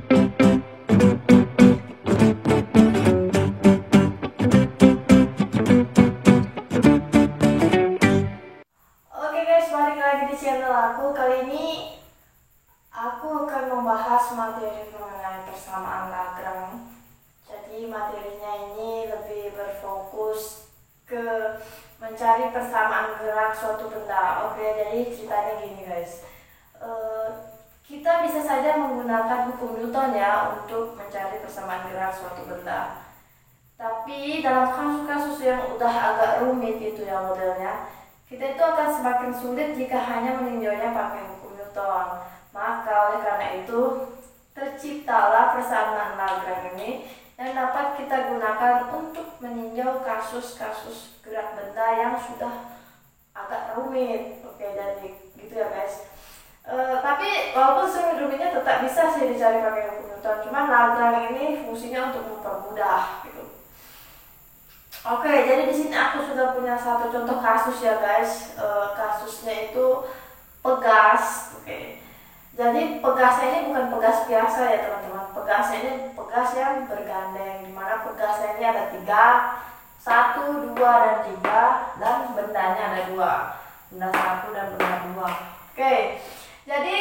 Oke guys, balik lagi di channel aku. Kali ini aku akan membahas materi mengenai persamaan Lagrange. Jadi materinya ini lebih berfokus ke mencari persamaan gerak suatu benda. Oke, jadi ceritanya gini guys. Kita bisa saja menggunakan hukum Newton ya untuk mencari persamaan gerak suatu benda. Tapi dalam kasus-kasus yang udah agak rumit itu ya modelnya, kita itu akan semakin sulit jika hanya meninjaunya pakai hukum Newton. Maka oleh karena itu terciptalah persamaan Lagrange ini yang dapat kita gunakan untuk meninjau kasus-kasus gerak benda yang sudah agak rumit. Oke, jadi gitu ya guys. Tapi walaupun rumit-rumitnya tetap bisa sih dicari pakai hukum Newton. Cuman Lagrange ini fungsinya untuk mempermudah gitu. Oke, jadi di sini aku sudah punya satu contoh kasus ya guys. Kasusnya itu pegas. Oke. Jadi pegasnya ini bukan pegas biasa ya teman-teman. Pegasnya ini pegas yang bergandeng, dimana pegasnya ini ada 3, 1, 2, dan 3, dan bendanya ada 2. Benda 1 dan benda 2. Oke. Jadi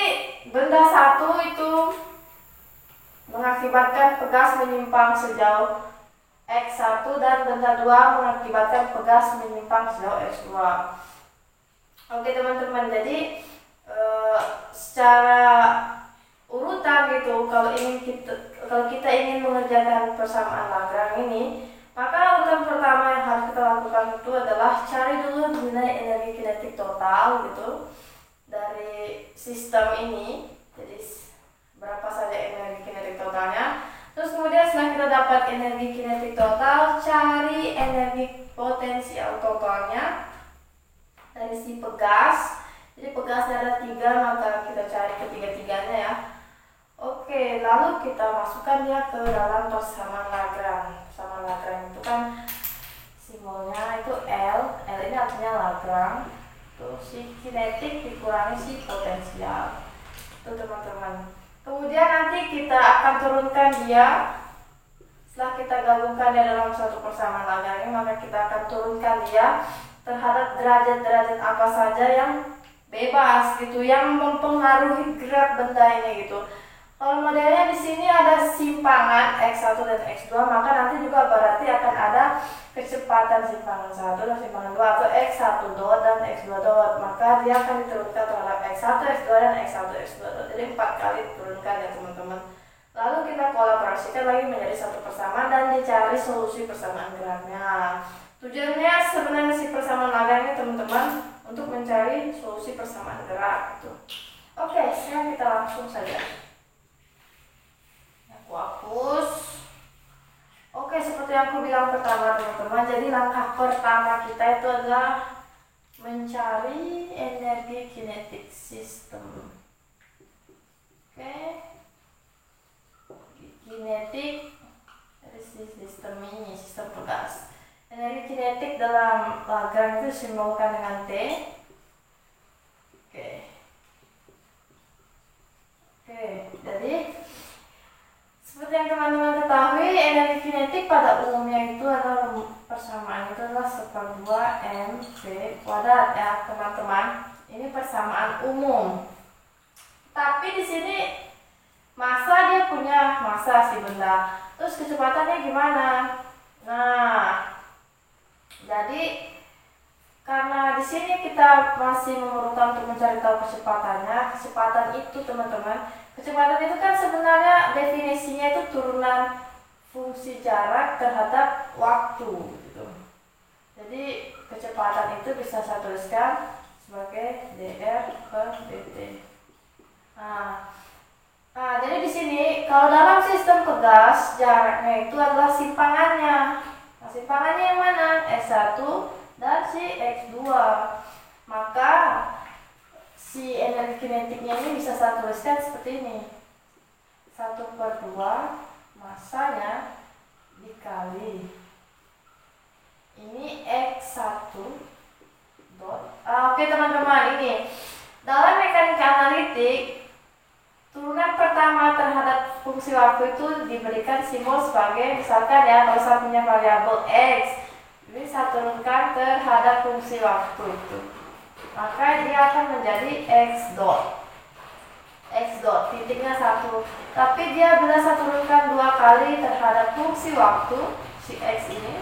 benda 1 itu mengakibatkan pegas menyimpang sejauh X1 dan benda 2 mengakibatkan pegas menyimpang sejauh X2. Oke teman-teman, jadi secara urutan gitu, kalau kita ingin mengerjakan persamaan Lagrange ini, maka urutan pertama yang harus kita lakukan itu adalah cari dulu nilai energi kinetik total gitu dari sistem ini. Jadi berapa saja energi kinetik totalnya. Terus kemudian setelah kita dapat energi kinetik total, cari energi potensial totalnya dari si pegas. Jadi pegasnya ada 3, maka kita cari ketiga-tiganya ya. Oke, lalu kita masukkan dia ke dalam persamaan Lagrange. Persamaan Lagrange itu kan simbolnya itu L. L ini artinya Lagrange. Terus si kinetik dikurangi si potensial. Itu teman-teman. Kemudian nanti kita akan turunkan dia. Setelah kita gabungkan dia dalam satu persamaan Lagrange, maka kita akan turunkan dia terhadap derajat-derajat apa saja yang bebas gitu, yang mempengaruhi gerak benda ini gitu. Kalau modelnya di sini ada simpangan X1 dan X2, maka nanti juga berarti akan ada kecepatan simpangan 1 dan simpangan 2 atau X1 dot dan X2 dot. Maka dia akan diturunkan terhadap X1, X2 dan X1, X2 dot. Jadi 4 kali diturunkan ya teman-teman. Lalu kita kolaborasikan lagi menjadi satu persamaan dan dicari solusi persamaan geraknya. Tujuannya sebenarnya si persamaan Lagrange ini teman-teman untuk mencari solusi persamaan gerak gitu. Oke, sekarang kita langsung saja. Aku hapus. Oke, seperti yang aku bilang pertama teman-teman, jadi langkah pertama kita itu adalah mencari energi kinetik sistem. Oke, kinetik dari sistem ini, sistem pegas. Energi kinetik dalam Lagrange itu disimbolkan dengan T. Oke, jadi seperti yang teman-teman ketahui, energi kinetik pada umumnya itu adalah persamaan itu adalah 1/2 mv kuadrat ya teman-teman. Ini persamaan umum. Tapi di sini massa dia punya massa si benda. Terus kecepatannya gimana? Nah, jadi karena di sini kita masih memerlukan untuk mencari tahu kecepatannya. Kecepatan itu teman-teman, kecepatan itu kan sebenarnya definisinya itu turunan fungsi jarak terhadap waktu gitu. Jadi kecepatan itu bisa saya tuliskan sebagai dr per dt. Nah, jadi di sini kalau dalam sistem pegas jaraknya itu adalah simpangannya. Nah, simpangannya yang mana? S1 dan si X2. Maka si energi kinetiknya ini bisa saya tuliskan seperti ini. 1/2 massanya dikali ini X1 dot. Oke teman-teman, ini dalam mekanika analitik turunan pertama terhadap fungsi waktu itu diberikan simbol sebagai, misalkan ya, kalau saya punya variabel X, ini saya turunkan terhadap fungsi waktu itu, maka dia akan menjadi X dot. X dot, titiknya 1. Tapi dia bila saya turunkan 2 kali terhadap fungsi waktu, si X ini,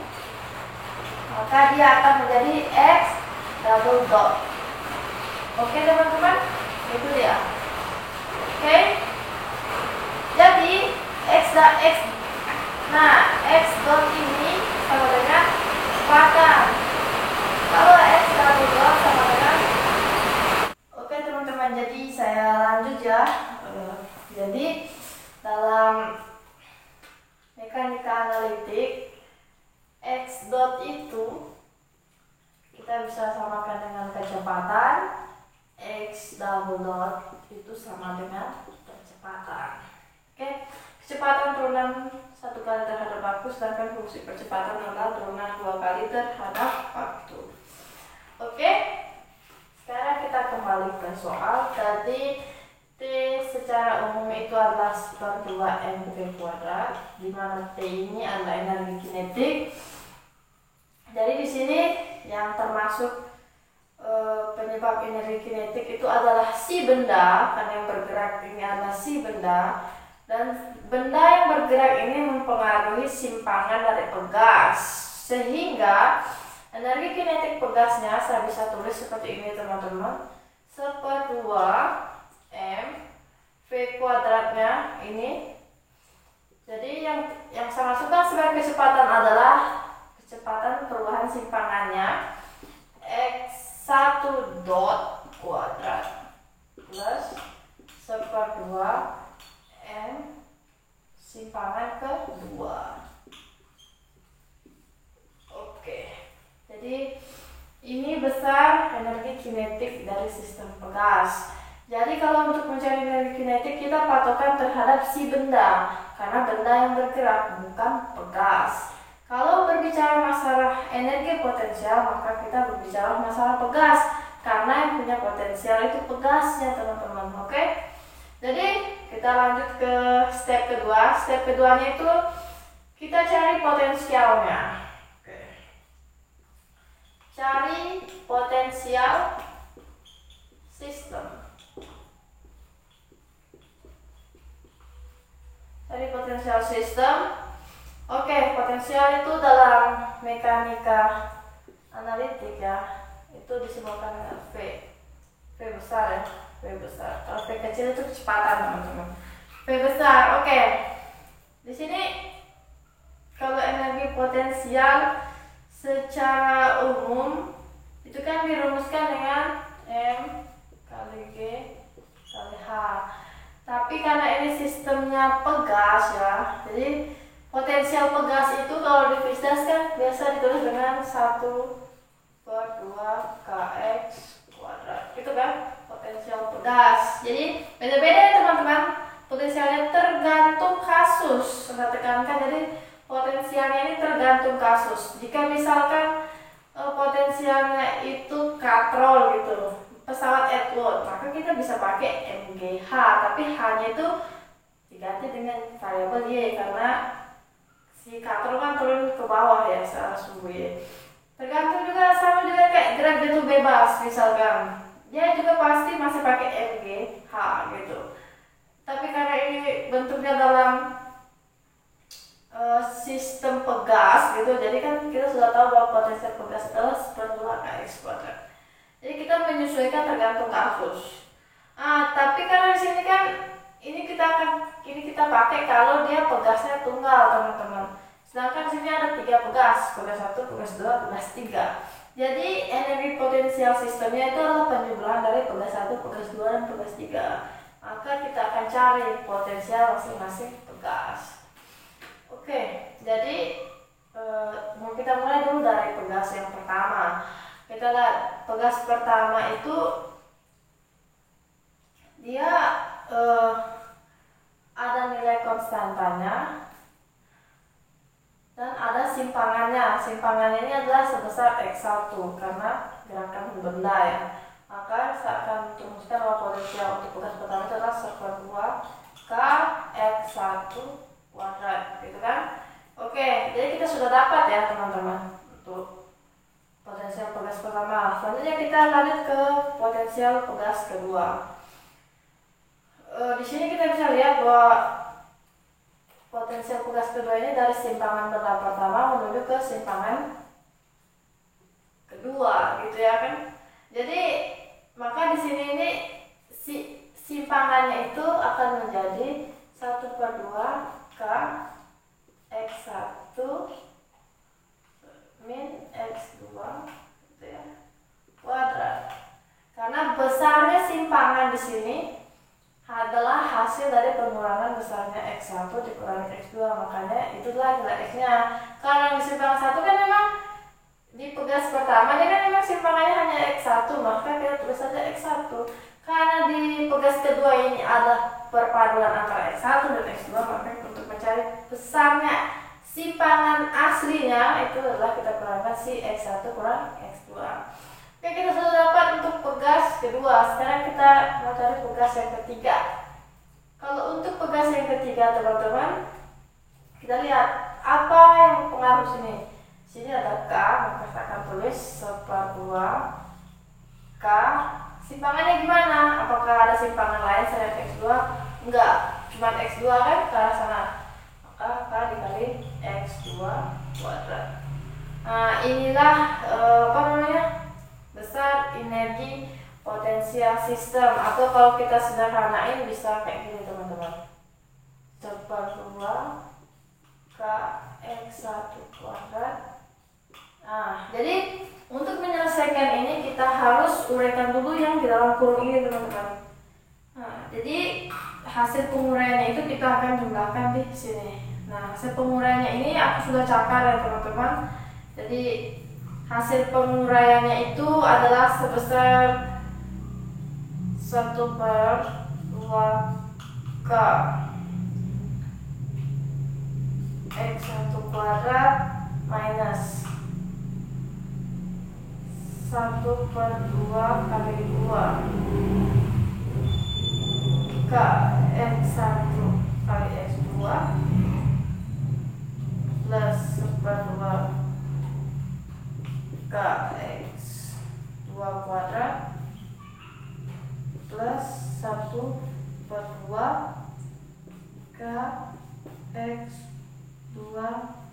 maka dia akan menjadi X double dot. Oke teman-teman, itu dia. Oke, jadi X dot ini sama dengan kecepatan. Kalau X double dot sama dengan. Oke teman-teman, jadi saya lanjut ya. Jadi dalam mekanika analitik, X dot itu kita bisa samakan dengan kecepatan. X double dot itu sama dengan kecepatan. Oke, kecepatan turunan 1 kali terhadap waktu, sedangkan fungsi percepatan adalah turunan 2 kali terhadap waktu. Oke, sekarang kita kembali ke soal. Tadi T secara umum itu adalah seper 2mv kuadrat, di mana T ini adalah energi kinetik. Jadi di sini yang termasuk penyebab energi kinetik itu adalah si benda, karena yang bergerak ini adalah si benda, dan benda yang bergerak ini mempengaruhi simpangan dari pegas, sehingga energi kinetik pegasnya saya bisa tulis seperti ini teman-teman, seper 2m v kuadratnya ini. Jadi yang saya masukkan sebagai kecepatan adalah kecepatan perubahan simpangannya, X1 dot kuadrat plus seper 2m simpangan kedua. Oke, jadi ini besar energi kinetik dari sistem pegas. Jadi kalau untuk mencari energi kinetik kita patokan terhadap si benda, karena benda yang bergerak bukan pegas. Kalau berbicara masalah energi potensial, maka kita berbicara masalah pegas, karena yang punya potensial itu pegasnya teman-teman. Oke, jadi kita lanjut ke step kedua. Step keduanya itu kita cari potensialnya. Oke. Cari potensial sistem. Cari potensial sistem. Oke, potensial itu dalam mekanika analitik ya, itu disimbolkan dengan V. V besar ya, V besar. Kalau V kecil itu kecepatan teman-teman. V besar. Oke. Di sini kalau energi potensial secara umum itu kan dirumuskan dengan M kali G kali H. Tapi karena ini sistemnya pegas ya, jadi potensial pegas itu kalau divisualisasikan biasa ditulis dengan 1 per 2 kx kuadrat, gitu kan, potensial pegas. Jadi beda-beda ya teman-teman, potensialnya tergantung kasus. Saya tekankan, jadi potensialnya ini tergantung kasus. Jika misalkan potensialnya itu katrol gitu, pesawat Edward, maka kita bisa pakai MGH, tapi H-nya itu diganti dengan variabel Y, karena si katrol kan turun ke bawah ya secara suhu ya. Tergantung juga, sama juga kayak gerak jatuh bebas misalkan, dia juga pasti masih pakai MGH gitu. Tapi karena ini bentuknya dalam sistem pegas gitu, jadi kan kita sudah tahu bahwa potensial pegas adalah 1/2 kx kuadrat. Jadi kita menyesuaikan tergantung kasus. Tapi karena di sini kan ini kita pakai kalau dia pegasnya tunggal teman-teman. Sedangkan sini ada 3 pegas, pegas 1, pegas 2, pegas 3. Jadi energi potensial sistemnya itu adalah penjumlahan dari pegas 1, pegas 2, dan pegas 3. Maka kita akan cari potensial masing-masing pegas. Oke, jadi kita mulai dulu dari pegas yang pertama. Kita lihat pegas pertama itu dia ada nilai konstantanya dan ada simpangannya. Simpangannya ini adalah sebesar X1 karena gerakan benda ya. Maka saya akan rumuskan bahwa potensial untuk pegas pertama itu adalah 1/2 K X1 kuadrat, gitu kan. Oke, jadi kita sudah dapat ya teman-teman untuk potensial pegas pertama. Selanjutnya kita lanjut ke potensial pegas kedua. Di sini kita bisa lihat bahwa potensial pegas kedua ini dari simpangan bertahap pertama menuju ke simpangan kedua, gitu ya kan. Jadi maka di sini ini simpangannya itu akan menjadi 1/2 K X1 min X2 gitu ya, kuadrat. Karena besarnya simpangan di sini adalah hasil dari pengurangan besarnya X1 dikurangi X2, makanya itulah nilai X-nya. Kalau di simpangan 1 kan memang di pegas pertama dia kan memang simpangannya hanya X1, maka kita tulis saja X1. Karena di pegas kedua ini ada perpaduan antara X1 dan X2, maka untuk mencari besarnya simpangan aslinya itu adalah kita kurangkan si X1 kurang X2. Oke, kita sudah dapat untuk pegas kedua. Sekarang kita mau cari pegas yang ketiga. Kalau untuk pegas yang ketiga teman-teman, kita lihat apa yang mempengaruhi sini. Sini ada K, maka kita akan tulis 1/2 K. Simpangannya gimana? Apakah ada simpangan lain selain X2? Enggak, cuma X2 kan ke arah sana. Maka K dikali X2 kuadrat. Nah, inilah besar energi potensial sistem, atau kalau kita sederhanain bisa kayak gini teman-teman. 1/2 K X1 kuadrat. Nah, jadi untuk menyelesaikan ini kita harus uraikan dulu yang di dalam kurung ini teman-teman. Nah, jadi hasil penguraiannya itu kita akan jumlahkan di sini. Nah, hasil penguraiannya ini aku sudah catat ya teman-teman. Jadi hasil penguraiannya itu adalah sebesar 1/2 K X1 kuadrat minus 1/2 kali 2 K X1 kali X2 plus 1/2 K X2 kuadrat plus 1/2 K X2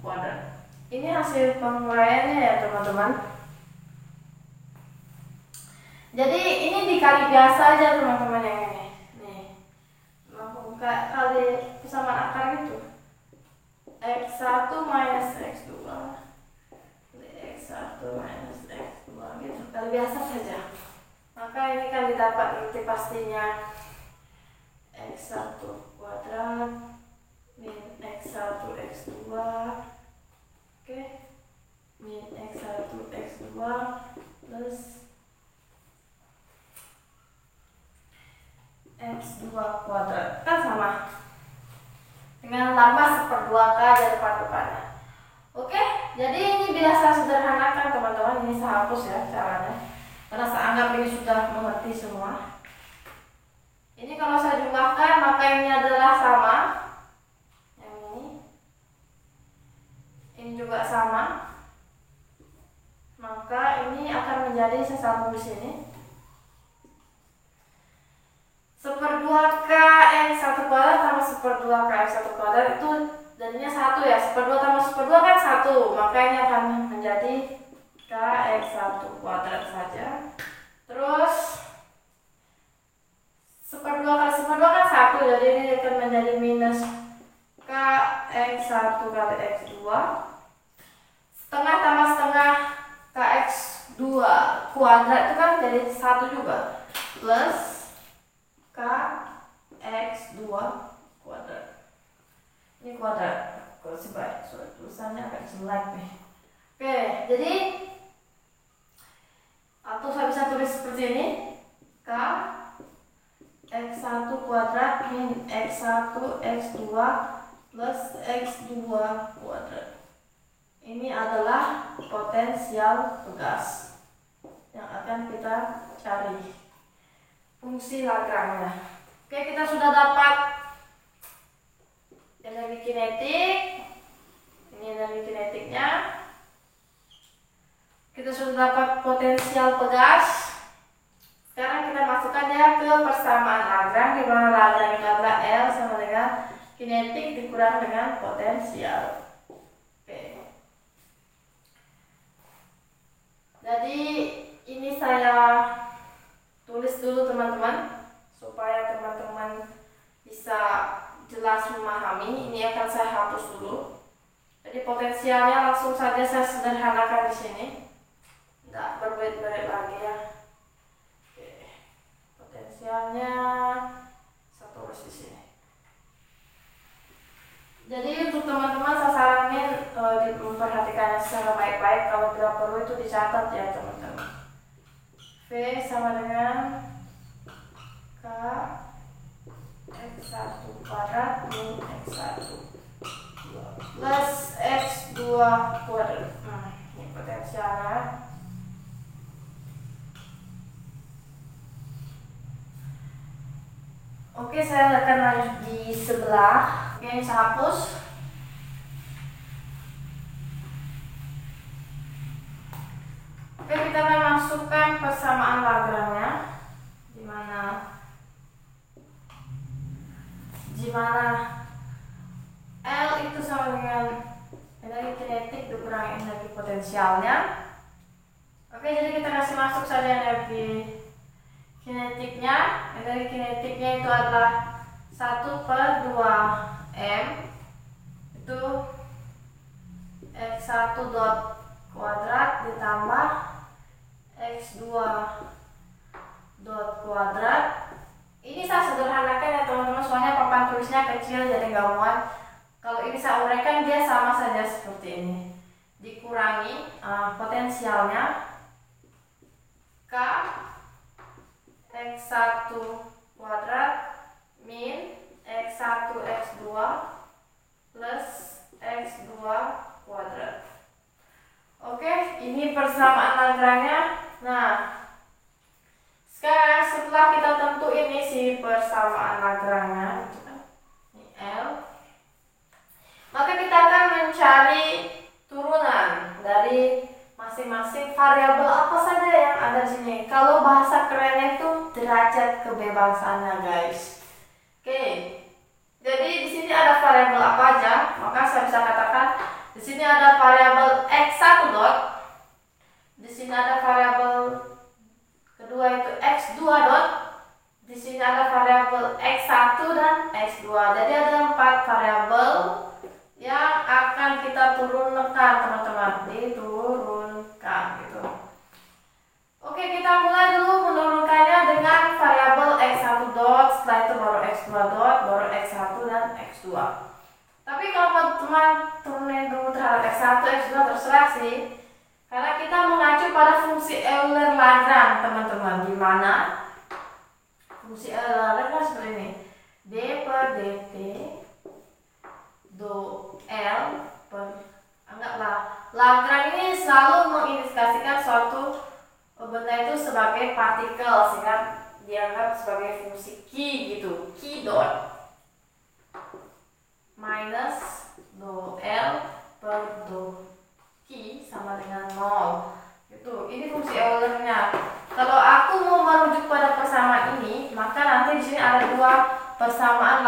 kuadrat. Ini hasil penguraiannya ya teman-teman. Jadi ini dikali biasa aja teman-teman yang ini. Nih, langsung kali persamaan akar gitu. X1 minus X2 X1 minus X2 gitu, kali biasa saja. Maka ini kan didapat nanti pastinya X1 kuadrat min X1 X2, oke, min X1 X2 plus X2 kuadrat, kan sama dengan tambah 1/2 K dari depannya. Oke, jadi ini biasa sederhanakan teman-teman. Ini saya hapus ya caranya, karena saya anggap ini sudah mengerti semua. Ini kalau saya jumlahkan maka ini adalah sama, yang ini juga sama, maka ini akan menjadi saya sambung di sini 1/2 K X1 kuadrat tambah 1/2 K X1 kuadrat itu jadinya 1 ya. 1/2 tambah 1/2 kan 1, maka ini akan menjadi K X1 kuadrat saja. Terus 1/2 kali 1/2 kan 1, jadi ini akan menjadi minus K X1 kali X2 setengah tambah setengah K X2 kuadrat itu kan jadi 1 juga, plus K X2 kuadrat. Ini kuadrat. Kalau sebaik tulisannya agak jelek nih. Oke, jadi atau saya bisa tulis seperti ini, K X1 kuadrat min X1 X2 plus X2 kuadrat. Ini adalah potensial pegas yang akan kita cari fungsi Lagrange. Oke, kita sudah dapat energi kinetik. Ini energi kinetiknya. Kita sudah dapat potensial pegas. Sekarang kita masukkan ya ke persamaan Lagrange, di mana Lagrange itu adalah L sama dengan kinetik dikurang dengan potensial. Oke. Jadi ini saya tulis dulu teman-teman supaya teman-teman bisa jelas memahami. Ini akan saya hapus dulu. Jadi potensialnya langsung saja saya sederhanakan di sini. Enggak berbelit-belit lagi ya. Oke. Potensialnya saya tulis di sini. Jadi untuk teman-teman saya saranin memperhatikannya secara baik-baik. Kalau tidak perlu itu dicatat ya teman-teman. V sama dengan K X1 kuadrat min X1 plus X2 kuadrat. Ini potensialnya. Oke, saya akan lanjut di sebelah. Oke, ini saya hapus. Oke, kita akan masukkan persamaan Lagrange-nya, di mana L itu sama dengan energi kinetik dikurangi energi potensialnya. Oke, jadi kita kasih masuk saja energi kinetiknya. Energi kinetiknya itu adalah 1/2M itu X1 dot kuadrat ditambah X2 dot kuadrat. Ini saya sederhanakan ya teman-teman, soalnya papan tulisnya kecil jadi nggak muat. Kalau ini saya uraikan dia sama saja seperti ini. Dikurangi potensialnya K X1 kuadrat min X1 X2 plus X2 kuadrat. Oke, ini persamaan Lagrange-nya. Nah, sekarang setelah kita tentuin ini si persamaan Lagrange-nya, ini L, maka kita akan mencari turunan dari masing-masing variabel apa saja yang ada di sini. Kalau bahasa kerennya itu derajat kebebasannya, guys. Oke. Jadi di sini ada variabel apa aja? Maka saya bisa katakan di sini ada variabel X1 dot. Di sini ada variabel kedua itu X2 dot. Di sini ada variabel X1 dan X2. Jadi ada 4 variabel yang akan kita turunkan, teman-teman. Diturunkan gitu. Oke, kita mulai dulu menurunkannya dengan variabel X1 dot, setelah itu baru X2 dot, baru X1 dan X2. Tapi kalau teman-teman turunin dulu terhadap X1, X2 terserah sih. Karena kita mengacu pada fungsi Euler-Lagrange, teman-teman. Di mana fungsi Euler-Lagrange seperti ini. D per dt do L per, anggaplah Lagrange ini selalu mengindikasikan suatu benda itu sebagai partikel, sehingga dianggap sebagai fungsi Q gitu. Q dot minus do L per do Q sama dengan 0 gitu. Ini fungsi Euler-nya. Kalau aku mau merujuk pada persamaan ini, maka nanti di sini ada persamaan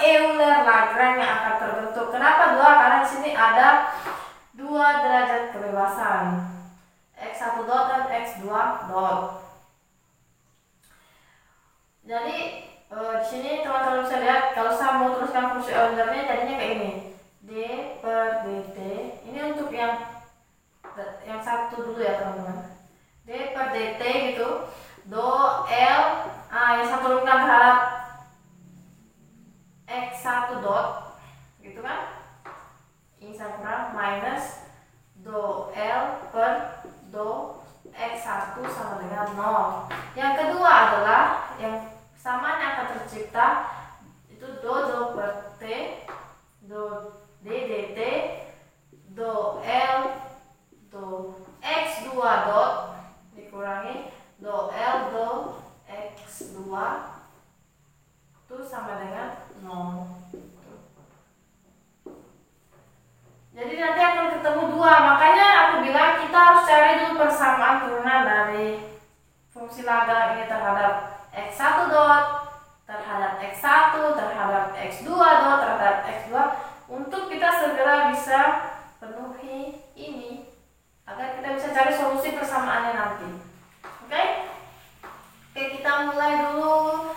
Euler-Lagrange yang akan terbentuk. Kenapa 2? Karena di sini ada 2 derajat kebebasan, X1 dot dan X2 dot. Jadi di sini teman-teman bisa lihat, kalau saya mau teruskan fungsi Euler-nya jadinya kayak ini. D per dt. Ini untuk yang satu dulu ya teman-teman. D per dt gitu. Do L yang saya turunkan terhadap X1 dot gitu kan. Ini saya kurang minus do L per do X1 sama dengan 0. Yang kedua adalah yang samaan yang akan tercipta itu do per T, do D dt, do L, do X2 dot dikurangi do L, do X2 itu sama dengan lagang ini terhadap X1 dot, terhadap X1, terhadap X2 dot, terhadap X2, untuk kita segera bisa penuhi ini agar kita bisa cari solusi persamaannya nanti. Oke, kita mulai dulu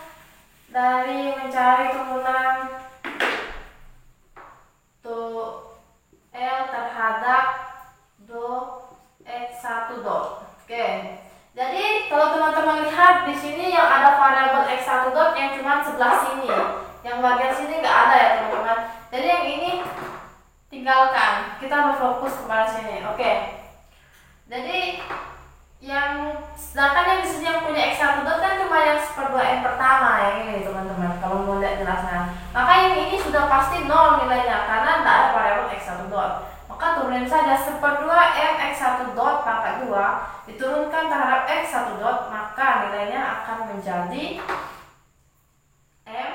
dari mencari turunan do L terhadap do X1 dot. Oke, jadi kalau teman-teman lihat di sini yang ada variabel X1 dot yang cuma sebelah sini, yang bagian sini nggak ada ya teman-teman. Jadi yang ini tinggalkan, kita berfokus kepada sini. Oke, jadi yang sedangkan yang di sini yang punya X1 dot kan cuma yang 1/2 N pertama yang ini teman-teman. Kalau mau lihat jelasnya, maka yang ini sudah pasti 0 nilainya karena tidak ada variabel X1 dot. Maka turunin saja 1/2 M X1 dot pangkat 2 diturunkan terhadap X1 dot, maka nilainya akan menjadi M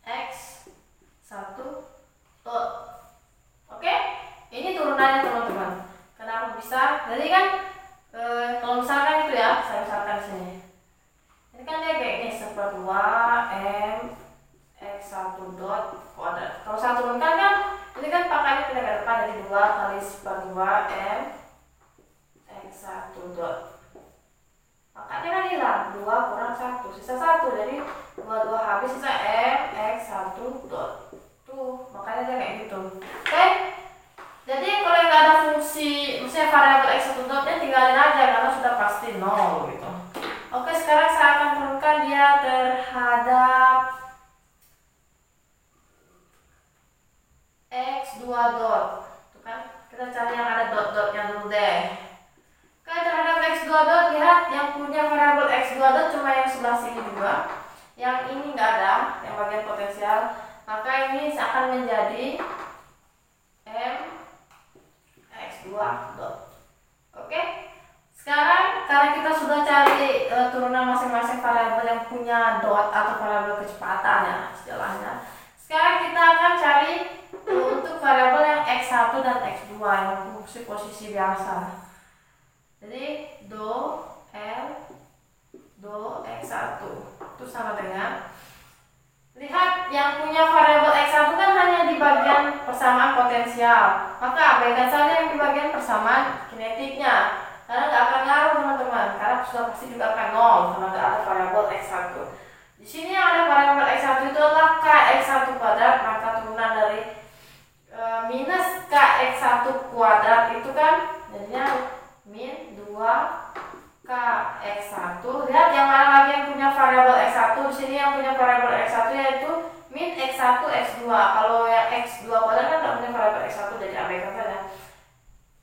X1 dot. Oke, ini turunannya teman-teman. Kenapa bisa? Jadi kan kalau misalkan itu ya, saya misalkan sini. Ini kan dia kayak ini 1/2 M X1 dot kuadrat. Kalau saya turunkan kan, ini kan pangkatnya pindah ke depan jadi 2 kali 1/2 M X1 dot. Pangkatnya kan hilang, 2 kurang 1, sisa 1. Jadi 2 habis, sisa M X1 dot. Tuh, makanya dia kayak gitu. Oke? Jadi kalau nggak ada fungsi, misalnya variabel X1 dotnya tinggalin aja karena sudah pasti 0 gitu. Oke, sekarang saya akan turunkan dia terhadap X2 dot. Tuh kan, kita cari yang ada dot-dotnya dulu deh. Oke, terhadap X2 dot, lihat yang punya variabel X2 dot cuma yang sebelah sini juga. Yang ini nggak ada, yang bagian potensial. Maka ini akan menjadi M X2 dot. Oke, sekarang karena kita sudah cari turunan masing-masing variabel yang punya dot atau variabel kecepatan ya istilahnya. Sekarang kita akan cari untuk variabel yang X1 dan X2 yang fungsi posisi biasa. Jadi do L do X1 itu sama dengan, lihat yang punya variabel X1 kan hanya di bagian persamaan potensial, maka abaikan saja yang di bagian persamaan kinetiknya karena nggak akan ngaruh teman-teman, karena sudah pasti juga akan 0 karena nggak ada variabel X1. Di sini yang ada variabel X1 itu adalah KX1 kuadrat, maka turunan dari minus KX1 kuadrat itu kan jadinya min 2 KX1. Lihat yang mana lagi yang punya variabel X1. Di sini yang punya variabel X1 yaitu min X1 X2. Kalau yang X2 kuadrat kan tidak punya variabel X1, jadi abaikan saja.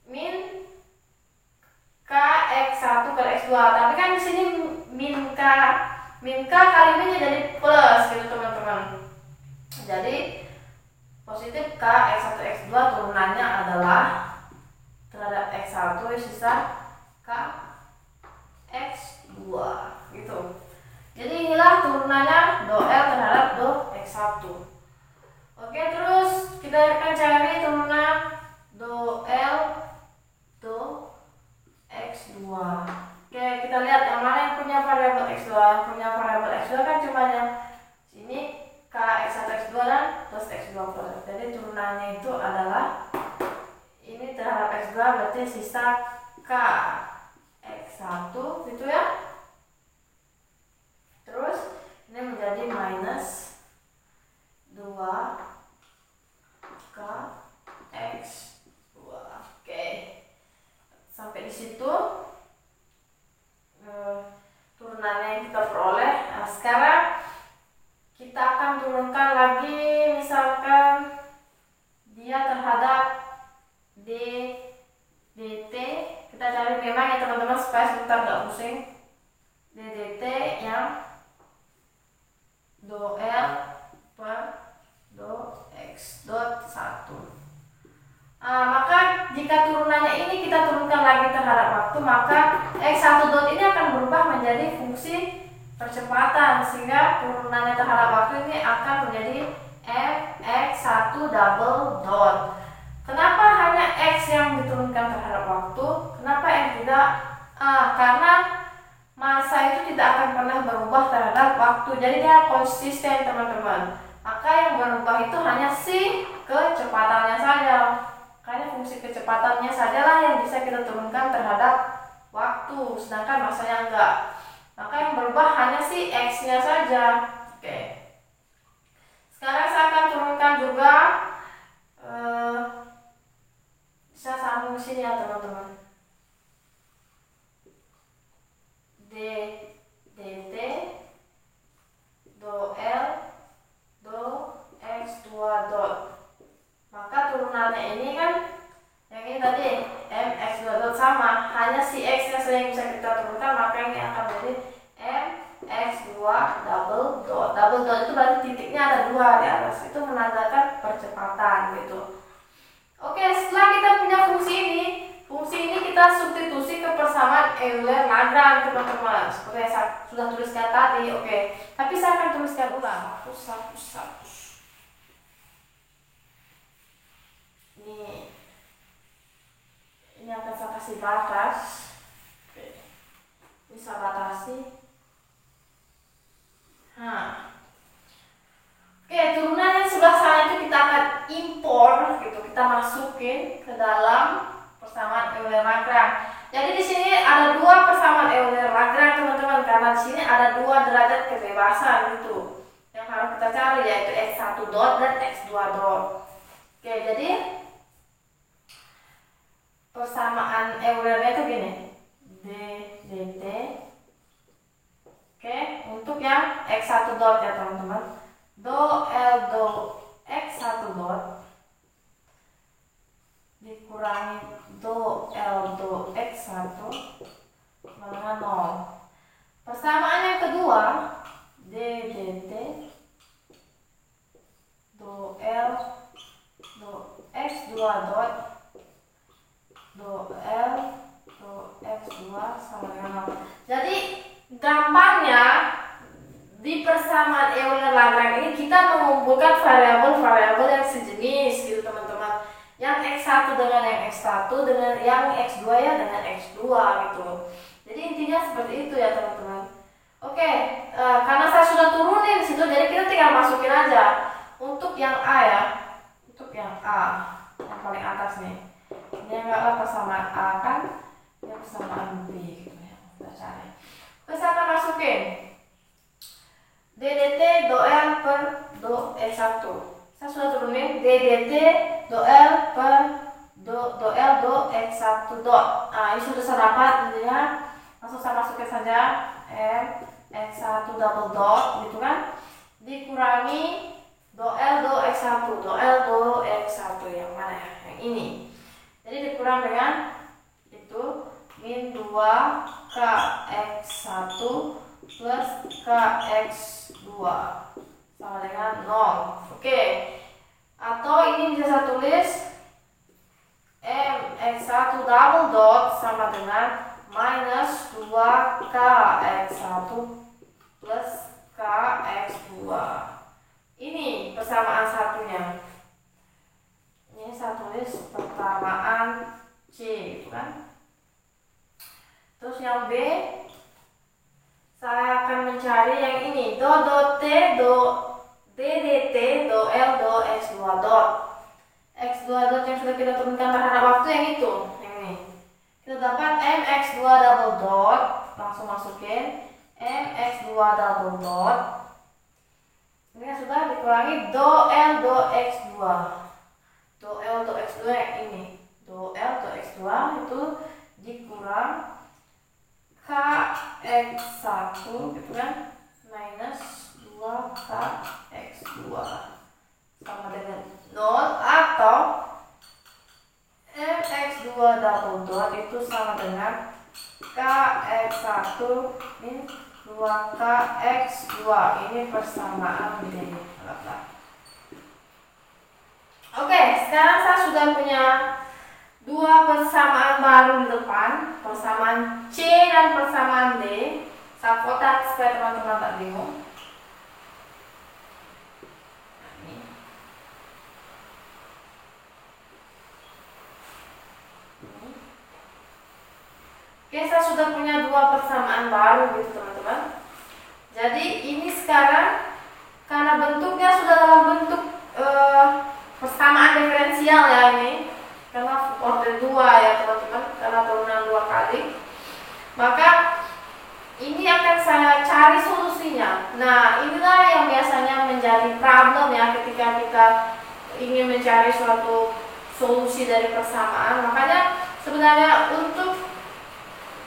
Min KX1 kali X2. Tapi kan di sini min K kali min jadi plus gitu teman-teman. Jadi positif KX1 X2 turunannya adalah terhadap X1 sisa K X2 gitu. Jadi inilah turunannya do L terhadap do X1. Oke, terus kita akan cari turunan do L do X2. Oke, kita lihat yang mana yang punya variabel X2. Yang punya variabel X2 kan cuma yang sini K X1 X2 dan plus X2 plus. Jadi turunannya itu adalah ini terhadap X2 berarti sisa K X1 gitu ya. Terus ini menjadi minus 2 K X2. Oke, sampai di situ turunannya yang kita peroleh. Nah, sekarang kita akan turunkan lagi, misalkan dia terhadap DT. Kita cari memang ya teman-teman supaya sebentar nggak pusing. DT yang do L per do X dot 1. Maka jika turunannya ini kita turunkan lagi terhadap waktu, maka X1 dot ini akan berubah menjadi fungsi percepatan, sehingga turunannya terhadap waktu ini akan menjadi X1 double dot. Kenapa hanya X yang diturunkan terhadap waktu? Kenapa yang tidak? Karena massa itu tidak akan pernah berubah terhadap waktu. Jadi dia konsisten, teman-teman. Maka yang berubah itu hanya si kecepatannya saja. Karena fungsi kecepatannya sajalah yang bisa kita turunkan terhadap waktu, sedangkan massanya enggak. Maka yang berubah hanya si X-nya saja. Oke. Sekarang saya akan turunkan juga bisa sambung sini ya, teman-teman. dt do L do X2 dot. Maka turunannya ini kan yang ini tadi mx2 dot sama, hanya si x nya saja yang bisa kita turunkan, maka ini akan menjadi mx2 double dot. Double dot itu berarti titiknya ada 2 di atas, itu menandakan percepatan gitu. Oke, setelah kita punya fungsi ini kita substitusi ke persamaan Euler-Lagrange, teman-teman, seperti yang saya sudah tuliskan tadi. Oke, tapi saya akan tuliskan ulang. Hapus. Ini akan saya kasih batas. Oke, bisa batasi. Oke, turunan yang sebelah sana itu kita akan impor gitu, kita masukin ke dalam persamaan Euler-Lagrange. Jadi di sini ada 2 persamaan Euler-Lagrange, teman-teman, karena di sini ada 2 derajat kebebasan gitu yang harus kita cari, yaitu x1 dot dan x2 dot. Oke, jadi persamaan Eulernya itu gini, dt. Oke, untuk yang x1 dot ya, teman-teman, do L do x1 dot dikurangi do L do x1 sama 0. Persamaan yang kedua, dt do L do x2 dot do L do x2 sama dengan 0. Jadi gampangnya di persamaan Euler-Lagrange ini kita mengumpulkan variabel-variabel yang sejenis gitu, teman-teman. Yang x1 dengan yang x1, dengan yang x2 ya dengan x2 gitu. Jadi intinya seperti itu ya, teman-teman. Oke, karena saya sudah turunin situ, jadi kita tinggal masukin aja. Untuk yang A ya, untuk yang A yang paling atas nih, ini enggaklah persamaan A kan, ini persamaan B gitu ya. Kita cari. Oke, saya akan masukin ddt do L per do E1. Saya sudah turunin ddt do L per do L do X1 dot. Nah, ini sudah saya dapat intinya. Langsung saya masukkan saja M X1 double dot gitu kan, dikurangi do L do X1, do L do X1 yang mana ya? Yang ini. Jadi dikurang dengan itu min 2 kx1 plus kx2 sama dengan 0. Oke. Atau ini bisa saya tulis mx1 double dot sama dengan minus 2 kx1 plus kx2. Ini persamaan satunya. Ini saya tulis persamaan C gitu kan. Terus yang B, saya akan mencari yang ini, do T do ddt do L do x2 dot. X2 dot yang sudah kita turunkan terhadap waktu yang itu, yang ini. Kita dapat mx2 double dot, langsung masukin mx2 double dot. Ini sudah dikurangi do L do x2. Do L do x2 yang ini. Do L do x2 itu dikurang kx1 gitu kan, minus 2 kx2 sama dengan 0, atau mx2 double dot itu sama dengan kx1 min 2 kx2. Ini persamaan begini. Oke, sekarang saya sudah punya 2 persamaan baru di depan, persamaan C dan persamaan D. Saya kotak supaya teman-teman tak bingung. Oke, saya sudah punya dua persamaan baru gitu teman-teman. Jadi ini sekarang karena bentuknya sudah dalam bentuk persamaan diferensial ya ini, karena order 2 ya teman-teman, karena turunan 2 kali, maka ini akan saya cari solusinya. Nah, inilah yang biasanya menjadi problem ya ketika kita ingin mencari suatu solusi dari persamaan. Makanya sebenarnya untuk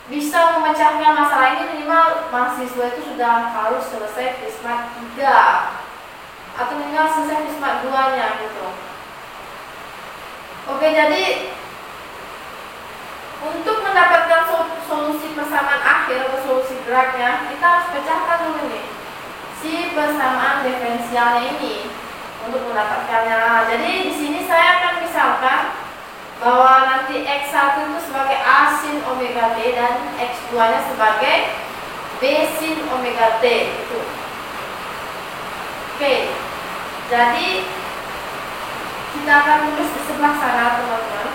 bisa memecahkan masalah ini minimal mahasiswa itu sudah harus selesai FISMAT 3 atau minimal selesai FISMAT 2-nya gitu. Oke, jadi untuk mendapatkan solusi persamaan akhir atau solusi geraknya, kita harus pecahkan dulu nih si persamaan diferensialnya ini untuk mendapatkannya. Jadi di sini saya akan misalkan bahwa nanti X1 itu sebagai A sin omega T dan X2-nya sebagai B sin omega T gitu. Oke, jadi kita akan tulis di sebelah sana teman-teman.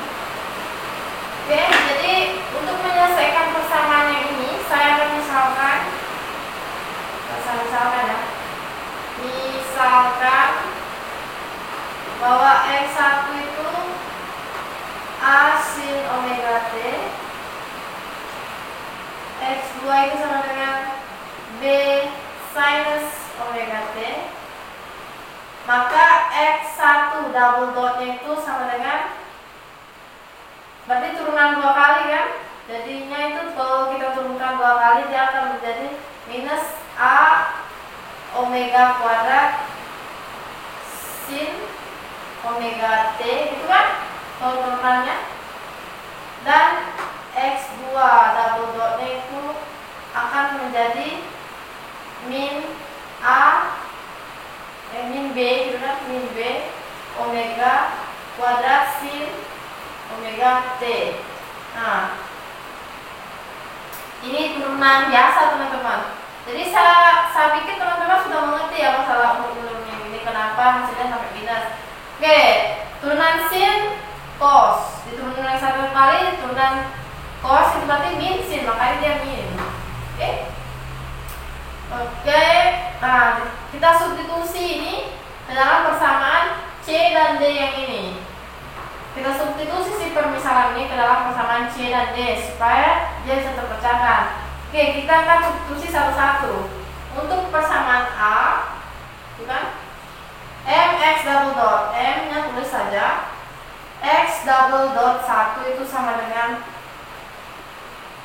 Oke, jadi untuk menyelesaikan persamaan yang ini, saya akan misalkan ya, misalkan bahwa X1 itu A sin omega T, X2 itu sama dengan B sinus omega T, maka X1 double dotnya itu sama dengan, berarti turunan 2 kali kan, jadinya itu kalau kita turunkan 2 kali dia akan menjadi minus A omega kuadrat sin omega T gitu kan kalau turunannya, dan X2 double dotnya itu akan menjadi min B gitu kan, min B omega kuadrat sin omega T. Nah, ini turunan biasa teman-teman. Jadi saya pikir teman-teman sudah mengerti ya masalah turunan ini, kenapa hasilnya sampai minus. Oke, turunan sin cos, diturunan satu kali, turunan cos itu berarti min sin, makanya dia min. Oke, nah kita substitusi ini ke dalam persamaan C dan D yang ini. Kita substitusi si permisalan ini ke dalam persamaan C dan D supaya dia bisa terpecahkan. Oke, kita akan substitusi satu-satu. Untuk persamaan A, bukan? Mx double dot, M-nya tulis saja. X double dot 1 itu sama dengan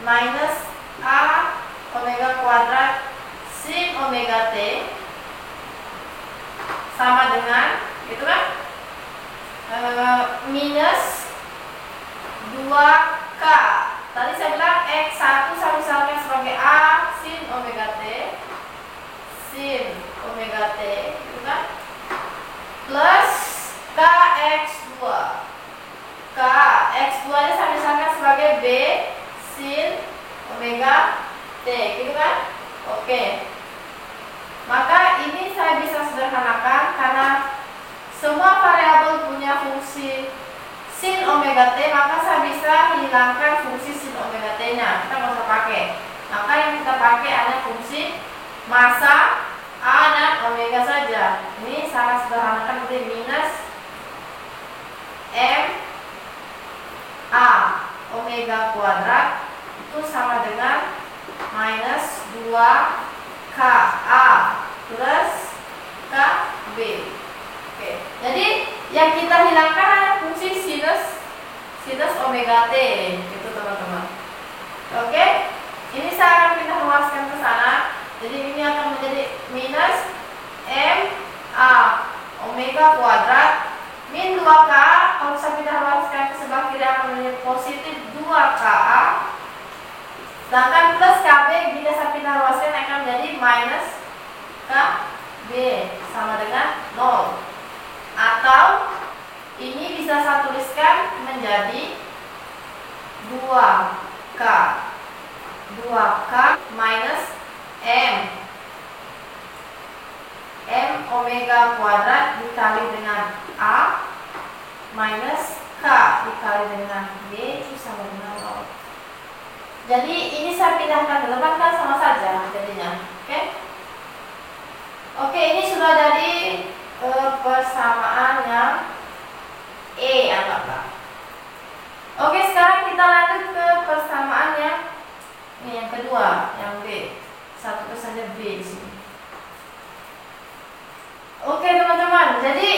minus A omega kuadrat sin omega T sama dengan, gitu kan? Minus 2K. Tadi saya bilang X1 saya misalkan sebagai A sin omega T, gitu kan? Plus KX2. X2 nya saya misalkan sebagai B sin omega T, gitu kan? Oke. Maka ini saya bisa sederhanakan karena semua variabel punya fungsi sin omega T, maka saya bisa hilangkan fungsi sin omega T-nya. Kita nggak usah pakai. Maka yang kita pakai ada fungsi massa A dan omega saja. Ini sangat sederhanakan seperti minus M A omega kuadrat itu sama dengan minus 2 KA plus KB. Oke, jadi yang kita hilangkan adalah fungsi sinus omega T, gitu teman-teman. Oke, ini saya akan pindah luaskan ke sana. Jadi ini akan menjadi minus M A omega kuadrat min 2K. Kalau saya pindah luaskan ke sebelah kiri akan menjadi positif 2KA. Sedangkan plus KB jika saya pindah luaskan akan menjadi minus KB sama dengan 0. Atau ini bisa saya tuliskan menjadi 2K minus M omega kuadrat dikali dengan A minus K dikali dengan B itu sama dengan 0. Jadi ini saya pindahkan ke depan kan sama saja jadinya. Oke. Oke, ini sudah jadi persamaan yang E anggaplah. Oke, sekarang kita lanjut ke persamaan yang ini yang kedua, yang B. Satu saja B di sini. Oke teman-teman, jadi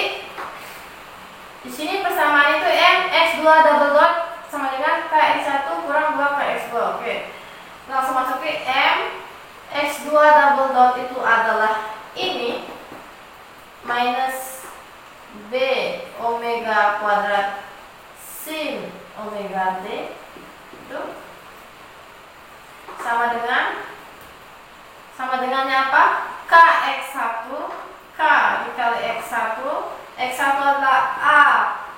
di sini persamaan itu M X2 double dot sama dengan KX1 kurang 2 KX2. Oke. Langsung masuk ke M X2 double dot itu adalah ini minus B omega kuadrat sin omega T itu sama dengannya apa? KX1 K dikali X1. X1 adalah A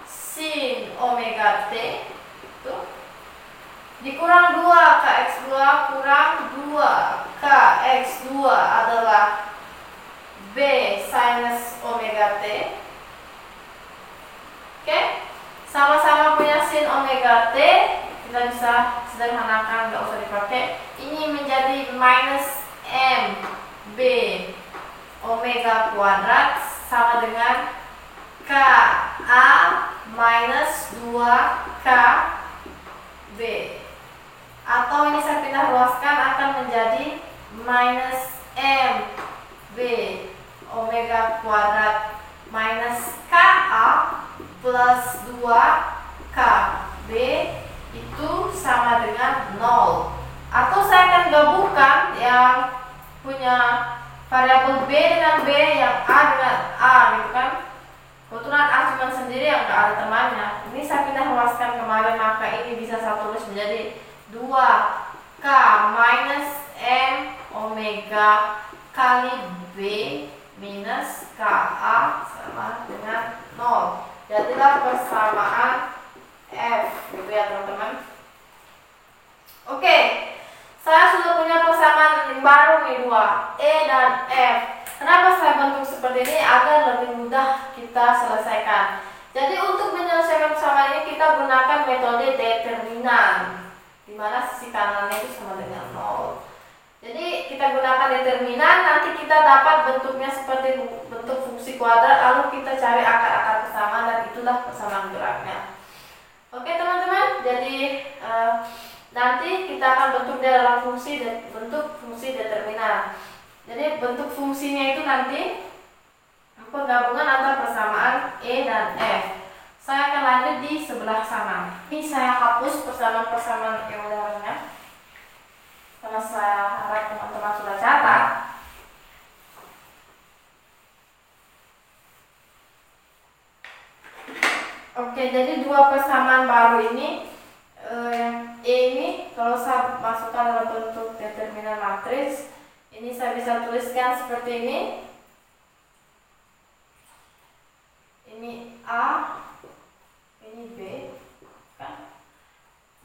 sin omega T itu dikurang 2 KX2 kurang 2 KX2 adalah B sinus omega T. Oke, sama-sama punya sin omega T, kita bisa sederhanakan, nggak usah dipakai. Ini menjadi minus M B omega kuadrat sama dengan KA minus 2K B, atau ini saya pindah luaskan akan menjadi minus M B omega kuadrat minus KA plus 2K B itu sama dengan 0. Atau saya akan gabungkan yang punya variabel B dengan B, yang A dengan A gitu kan. Kebetulan A cuma sendiri yang gak ada temannya. Ini saya pindah luaskan kemarin, maka ini bisa saya tulis menjadi 2K minus M omega kali B minus KA sama dengan 0. Jadilah persamaan F gitu ya teman-teman. Oke, saya sudah punya persamaan yang baru nih, 2 E dan F. Kenapa saya bentuk seperti ini? Agar lebih mudah kita selesaikan. Jadi untuk menyelesaikan persamaan ini kita gunakan metode determinan, di mana sisi kanannya itu sama dengan 0. Jadi kita gunakan determinan, nanti kita dapat bentuknya seperti bentuk fungsi kuadrat, lalu kita cari akar-akar persamaan dan itulah persamaan geraknya. Oke teman-teman, jadi nanti kita akan bentuk dia dalam bentuk fungsi determinan. Jadi bentuk fungsinya itu nanti penggabungan antara persamaan E dan F. Saya akan lanjut di sebelah sana. Ini saya hapus persamaan-persamaan yang lainnya, karena saya harap teman-teman sudah catat. Oke, jadi dua persamaan baru ini, yang E ini kalau saya masukkan dalam bentuk determinan matriks, ini saya bisa tuliskan seperti ini. Ini A, ini B, kan?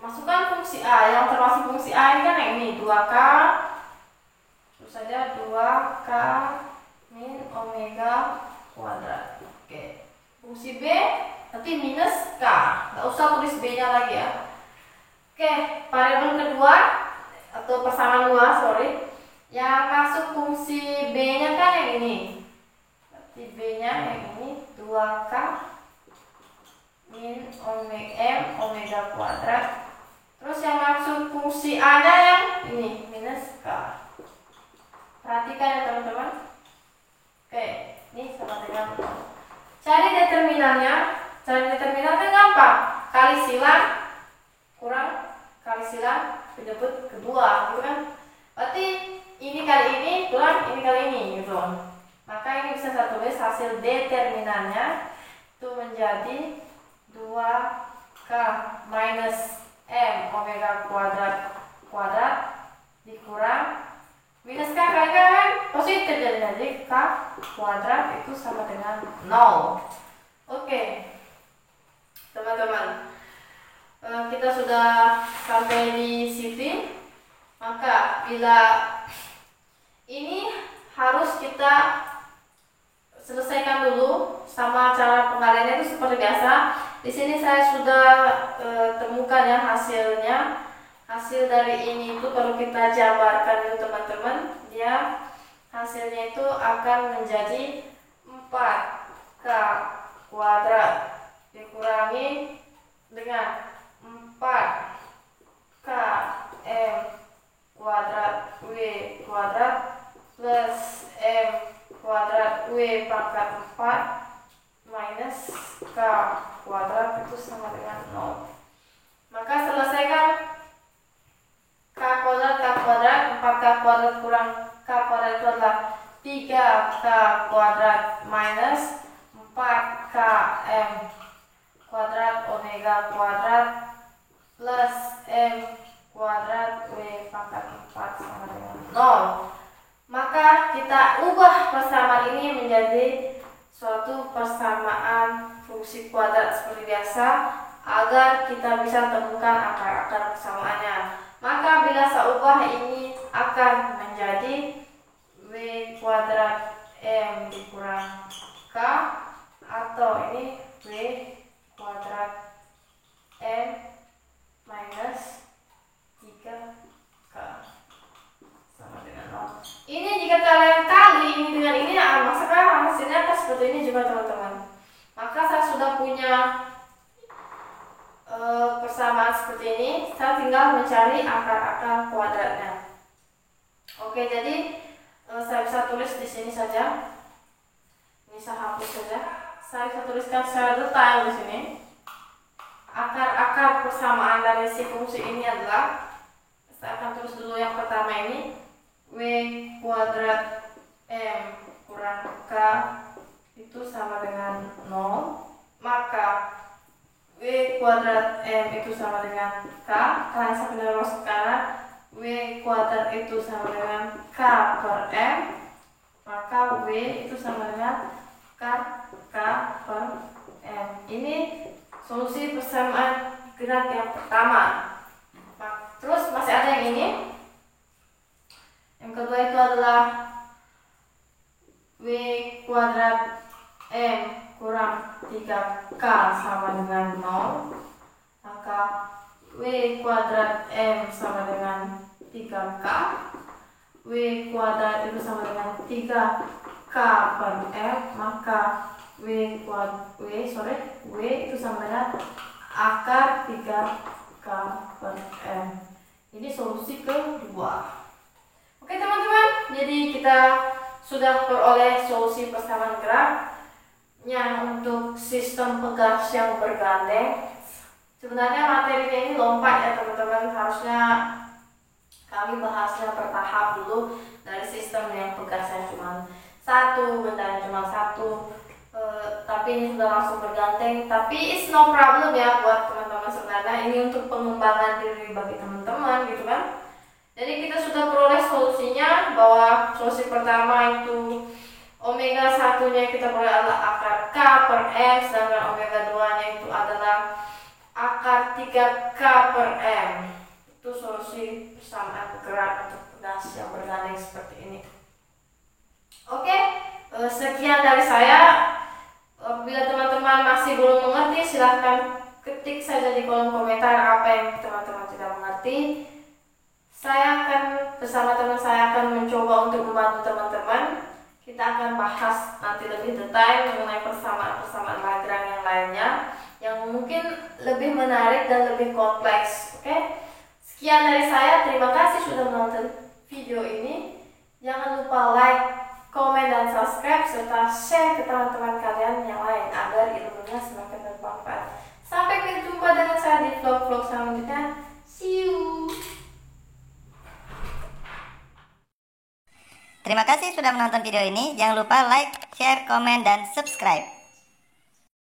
Masukkan fungsi A, yang termasuk fungsi A ini kan yang ini 2K, terus saja 2K min omega kuadrat. Oke, fungsi B nanti minus K, nggak usah tulis B nya lagi ya. Oke, variabel kedua atau persamaan 2, yang masuk fungsi B nya kan yang ini, berarti B nya yang ini 2K min M omega kuadrat. Terus yang masuk fungsi A nya yang ini minus K. Perhatikan ya teman-teman. Oke, ini sama dengan cari determinannya. Cari determinan kan gampang, kali silang kurang kali silang penyebut kedua gitu kan. Berarti ini kali ini kurang ini kali ini gitu. Maka ini bisa saya tulis hasil determinannya itu menjadi 2K minus M omega kuadrat dikurang minus K kali K kan positif, jadi K kuadrat itu sama dengan 0. Oke teman-teman, kita sudah sampai di sini. Maka bila ini harus kita selesaikan dulu sama cara pengaliannya itu seperti biasa. Di sini saya sudah temukan ya hasilnya. hasil dari ini itu kalau kita jabarkan itu teman-teman, dia hasilnya itu akan menjadi 4K kuadrat dikurangi dengan 4K M kuadrat W kuadrat plus M kuadrat W pangkat 4 minus K kuadrat itu sama dengan 0. Maka selesaikan K kuadrat 4K kuadrat kurang K kuadrat itu adalah 3K kuadrat minus 4K M kuadrat omega kuadrat plus M kuadrat W pangkat 4 sama dengan 0. Maka kita ubah persamaan ini menjadi suatu persamaan fungsi kuadrat seperti biasa agar kita bisa temukan akar-akar persamaannya. Maka bila saya ubah ini akan menjadi W kuadrat M dikurang K, atau ini W kuadrat M minus 3K sama dengan 0. Ini jika kalian kali ini dengan ini, sekarang hasilnya akan seperti ini juga teman-teman. Maka saya sudah punya persamaan seperti ini, saya tinggal mencari akar-akar kuadratnya. Oke, jadi saya bisa tulis di sini saja. Ini saya hapus saja. Saya bisa tuliskan secara detail di sini. Akar-akar persamaan dari si fungsi ini adalah, saya akan tulis dulu yang pertama ini, W kuadrat M kurang K itu sama dengan 0. Maka W kuadrat M itu sama dengan K, karena saya pindah ke kanan. W kuadrat itu sama dengan K per M, maka W itu sama dengan K per M. Ini solusi persamaan gerak yang pertama. Terus masih ada yang ini. Yang kedua itu adalah W kuadrat M kurang 3K sama dengan 0. Maka W kuadrat M sama dengan 3K. W kuadrat itu sama dengan 3K per M. Maka W itu sama dengan akar 3K per M. Ini solusi kedua. Oke teman-teman, jadi kita sudah peroleh solusi persamaan gerak yang untuk sistem pegas yang bergandeng. Sebenarnya materinya ini lompat ya teman-teman, harusnya kami bahasnya bertahap dulu dari sistem yang pegasnya cuma satu, bendanya cuma satu, tapi ini sudah langsung bergandeng. Tapi it's no problem ya buat teman-teman, sebenarnya ini untuk pengembangan diri bagi teman-teman gitu kan. Jadi kita sudah peroleh solusinya, bahwa solusi pertama itu omega satunya kita peroleh adalah akar K per M, sedangkan omega 2 nya itu adalah akar 3K per M. Itu solusi persamaan gerak untuk pegas yang bergandeng seperti ini. Oke, sekian dari saya. Bila teman-teman masih belum mengerti, silahkan ketik saja di kolom komentar apa yang teman-teman tidak mengerti. Saya akan bersama teman saya akan mencoba untuk membantu teman-teman. Kita akan bahas nanti lebih detail mengenai persamaan-persamaan Lagrange yang lainnya yang mungkin lebih menarik dan lebih kompleks. Oke? Sekian dari saya. Terima kasih sudah menonton video ini. Jangan lupa like, komen, dan subscribe serta share ke teman-teman kalian yang lain agar ilmunya semakin bermanfaat. Sampai berjumpa dengan saya di vlog-vlog selanjutnya. See you. Terima kasih sudah menonton video ini. Jangan lupa like, share, komen, dan subscribe.